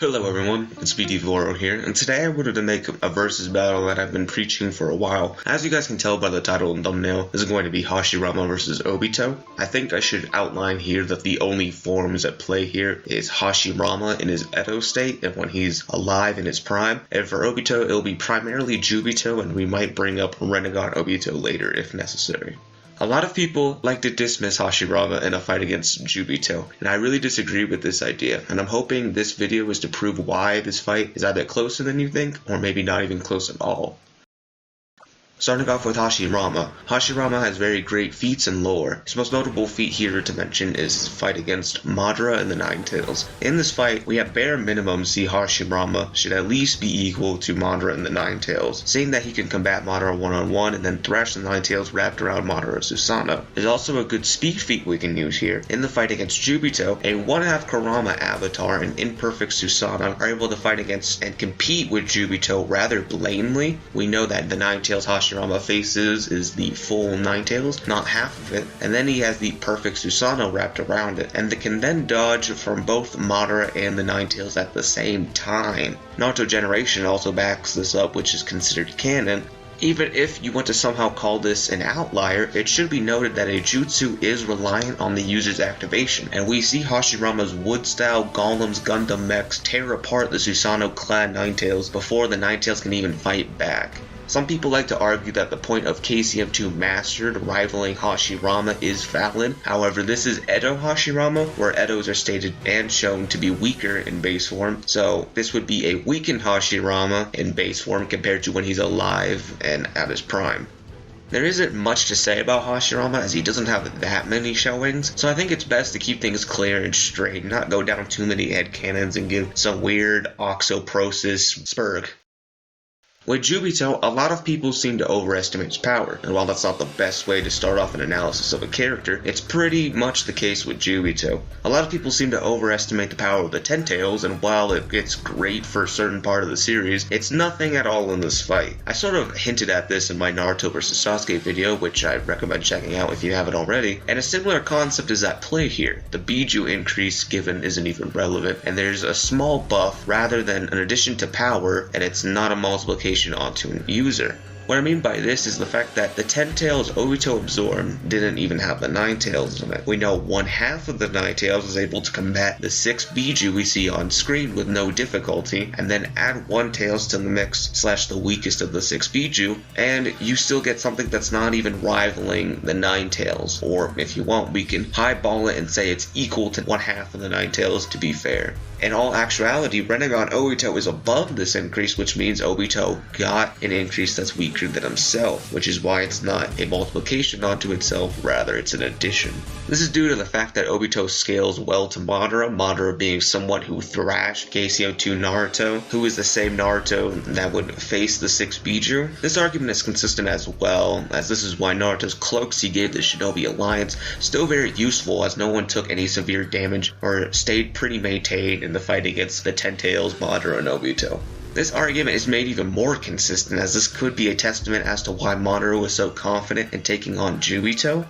Hello everyone, it's BD4 here, and today I wanted to make a versus battle that I've been preaching for a while. As you guys can tell by the title and thumbnail, this is going to be Hashirama versus Obito. I think I should outline here that the only forms at play here is Hashirama in his Edo state and when he's alive in his prime, and for Obito it'll be primarily Juubito, and we might bring up Renegade Obito later if necessary. A lot of people like to dismiss Hashirama in a fight against Juubito, and I really disagree with this idea, and I'm hoping this video is to prove why this fight is either closer than you think, or maybe not even close at all. Starting off with Hashirama. Hashirama has very great feats and lore. His most notable feat here to mention is his fight against Madara and the Nine Tails. In this fight, we at bare minimum see Hashirama should at least be equal to Madara and the Nine Tails, seeing that he can combat Madara one-on-one and then thrash the Nine Tails wrapped around Madara's Susanoo. There's also a good speed feat we can use here. In the fight against Juubito, a 1/2 Kurama avatar and imperfect Susanoo are able to fight against and compete with Juubito rather blatantly. We know that the Nine Tails Hashirama faces is the full Nine Tails, not half of it, and then he has the perfect Susanoo wrapped around it, and they can then dodge from both Madara and the Nine Tails at the same time. Naruto Generation also backs this up, which is considered canon. Even if you want to somehow call this an outlier, it should be noted that a jutsu is reliant on the user's activation, and we see Hashirama's wood-style Golem's Gundam mechs tear apart the Susanoo-clad Nine Tails before the Nine Tails can even fight back. Some people like to argue that the point of KCM2 Mastered rivaling Hashirama is valid. However, this is Edo Hashirama, where Edos are stated and shown to be weaker in base form, so this would be a weakened Hashirama in base form compared to when he's alive and at his prime. There isn't much to say about Hashirama as he doesn't have that many showings, so I think it's best to keep things clear and straight, not go down too many headcanons and give some weird oxoprosis spurg. With Juubito, a lot of people seem to overestimate his power, and while that's not the best way to start off an analysis of a character, it's pretty much the case with Juubito. A lot of people seem to overestimate the power of the Ten Tails, and while it's great for a certain part of the series, it's nothing at all in this fight. I sort of hinted at this in my Naruto vs Sasuke video, which I recommend checking out if you haven't already, and a similar concept is at play here. The Biju increase given isn't even relevant, and there's a small buff rather than an addition to power, and it's not a multiplication onto an user. What I mean by this is the fact that the 10 Tails Obito absorbed didn't even have the 9 Tails in it. We know 1/2 of the 9 Tails is able to combat the 6 Biju we see on screen with no difficulty, and then add 1 Tails to the mix / the weakest of the 6 Biju, and you still get something that's not even rivaling the 9 Tails. Or if you want, we can highball it and say it's equal to 1/2 of the 9 Tails to be fair. In all actuality, Renegade Obito is above this increase, which means Obito got an increase that's weaker than himself, which is why it's not a multiplication onto itself, rather it's an addition. This is due to the fact that Obito scales well to Madara being someone who thrashed KCM2 Naruto, who is the same Naruto that would face the 6 Biju. This argument is consistent as well, as this is why Naruto's cloaks he gave the Shinobi Alliance still very useful, as no one took any severe damage or stayed pretty maintained in the fight against the Ten Tails, Madara, and Obito. This argument is made even more consistent, as this could be a testament as to why Madara was so confident in taking on Juubito.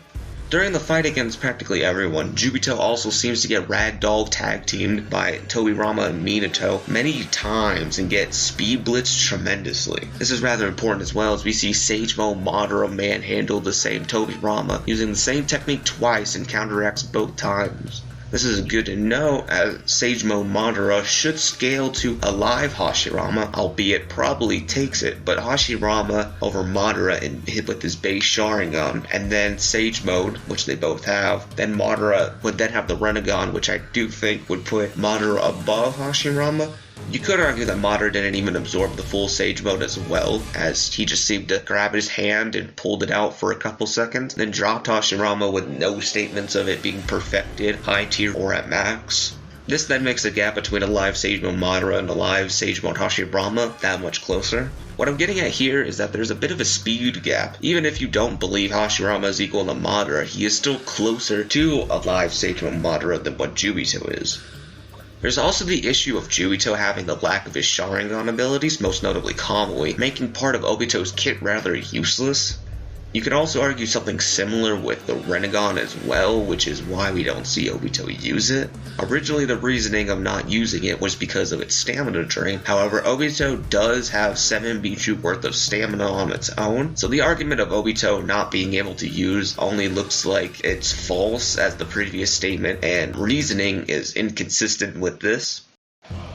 During the fight against practically everyone, Juubito also seems to get ragdoll tag teamed by Tobirama and Minato many times and get speed blitzed tremendously. This is rather important as well, as we see Sage Mode Madara manhandle the same Tobirama using the same technique twice and counteracts both times. This is good to know, as Sage Mode Madara should scale to a live Hashirama, albeit probably takes it, but Hashirama over Madara and hit with his base Sharingan, and then Sage Mode, which they both have. Then Madara would then have the Renegade, which I do think would put Madara above Hashirama. You could argue that Madara didn't even absorb the full Sage Mode as well, as he just seemed to grab his hand and pulled it out for a couple seconds, then dropped Hashirama with no statements of it being perfected, high tier, or at max. This then makes the gap between a live Sage Mode Madara and a live Sage Mode Hashirama that much closer. What I'm getting at here is that there's a bit of a speed gap. Even if you don't believe Hashirama is equal to Madara, he is still closer to a live Sage Mode Madara than what Juubito is. There's also the issue of Juubito having the lack of his Sharingan abilities, most notably Kamui, making part of Obito's kit rather useless. You can also argue something similar with the Rinnegan as well, which is why we don't see Obito use it. Originally, the reasoning of not using it was because of its stamina drain. However, Obito does have 7 Bichu worth of stamina on its own, so the argument of Obito not being able to use only looks like it's false as the previous statement, and reasoning is inconsistent with this.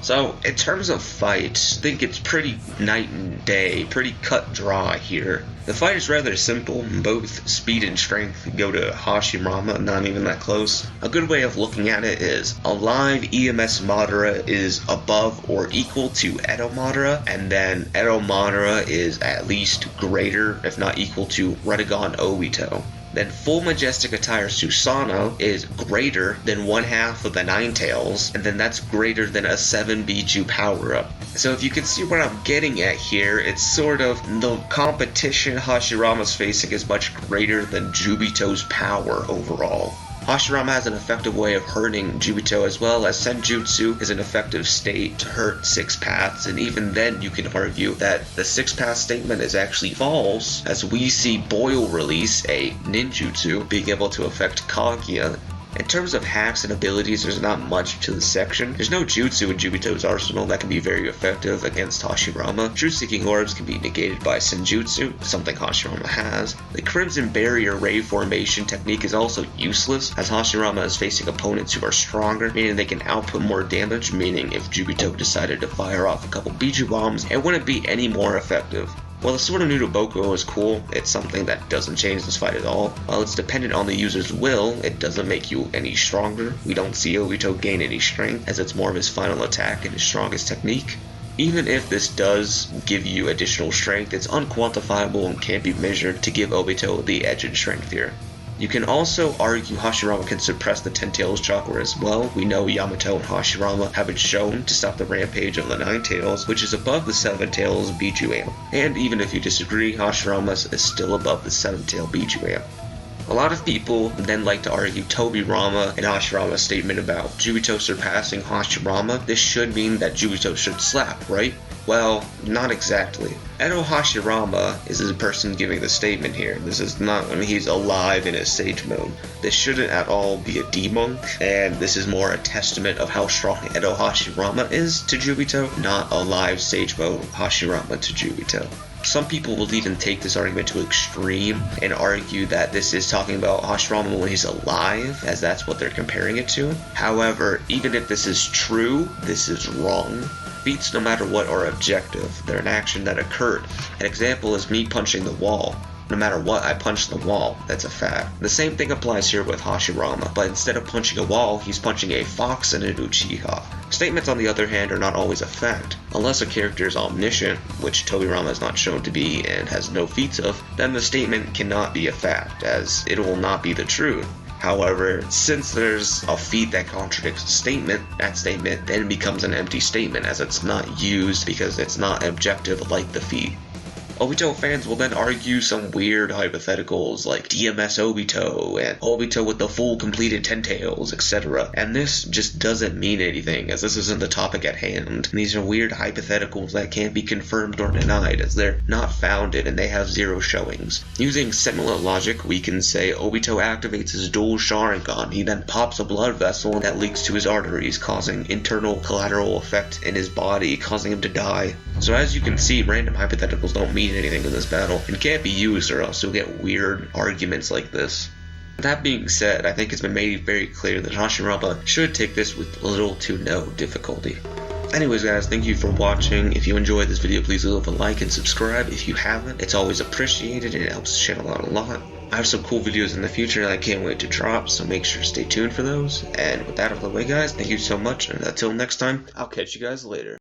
So, in terms of fights, I think it's pretty night and day, pretty cut dry here. The fight is rather simple, both speed and strength go to Hashirama, not even that close. A good way of looking at it is, Alive EMS Madara is above or equal to Edo Madara, and then Edo Madara is at least greater, if not equal to Rinnegan Obito. Then Full Majestic Attire Susanoo is greater than 1/2 of the Nine Tails, and then that's greater than a 7 Bichu power-up. So if you can see what I'm getting at here, it's sort of the competition Hashirama's facing is much greater than Juubito's power overall. Hashirama has an effective way of hurting Juubito as well as Senjutsu is an effective state to hurt 6 paths, and even then you can argue that the 6 path statement is actually false, as we see Boil release a ninjutsu being able to affect Kaguya. In terms of hacks and abilities, there's not much to this section. There's no jutsu in Juubito's arsenal that can be very effective against Hashirama. Truth-seeking orbs can be negated by Senjutsu, something Hashirama has. The Crimson Barrier Ray Formation technique is also useless, as Hashirama is facing opponents who are stronger, meaning they can output more damage, meaning if Juubito decided to fire off a couple Biju bombs, it wouldn't be any more effective. While the Sword of Nudoboko is cool, it's something that doesn't change this fight at all. While it's dependent on the user's will, it doesn't make you any stronger. We don't see Obito gain any strength, as it's more of his final attack and his strongest technique. Even if this does give you additional strength, it's unquantifiable and can't be measured to give Obito the edge in strength here. You can also argue Hashirama can suppress the 10 Tails chakra as well. We know Yamato and Hashirama have been shown to stop the rampage of the 9 Tails, which is above the 7 Tails Biju amp. And even if you disagree, Hashirama is still above the 7 Tail Biju amp. A lot of people then like to argue Tobirama and Hashirama's statement about Juubito surpassing Hashirama. This should mean that Juubito should slap, right? Well, not exactly. Edo Hashirama is the person giving the statement here. This is not when he's alive in his sage mode. This shouldn't at all be a debunk, and this is more a testament of how strong Edo Hashirama is to Juubito, not a live sage mode Hashirama to Juubito. Some people will even take this argument to extreme and argue that this is talking about Hashirama when he's alive, as that's what they're comparing it to. However, even if this is true, this is wrong. Feats, no matter what, are objective. They're an action that occurred. An example is me punching the wall. No matter what, I punch the wall. That's a fact. The same thing applies here with Hashirama, but instead of punching a wall, he's punching a fox and an Uchiha. Statements, on the other hand, are not always a fact. Unless a character is omniscient, which Tobirama is not shown to be and has no feats of, then the statement cannot be a fact, as it will not be the truth. However, since there's a feat that contradicts a statement, that statement then becomes an empty statement as it's not used because it's not objective like the feat. Obito fans will then argue some weird hypotheticals like DMS Obito and Obito with the full completed 10 tails, etc. And this just doesn't mean anything, as this isn't the topic at hand. And these are weird hypotheticals that can't be confirmed or denied, as they're not founded and they have zero showings. Using similar logic, we can say Obito activates his dual Sharingan. He then pops a blood vessel that leaks to his arteries, causing internal collateral effect in his body, causing him to die. So as you can see, random hypotheticals don't mean anything in this battle and can't be used, or else you'll get weird arguments like this. That being said, I think it's been made very clear that Hashirama should take this with little to no difficulty. Anyways guys, thank you for watching. If you enjoyed this video, please leave a like and subscribe if you haven't. It's always appreciated and it helps the channel out a lot. I have some cool videos in the future that I can't wait to drop, so make sure to stay tuned for those. And with that out of the way guys, thank you so much, and until next time, I'll catch you guys later.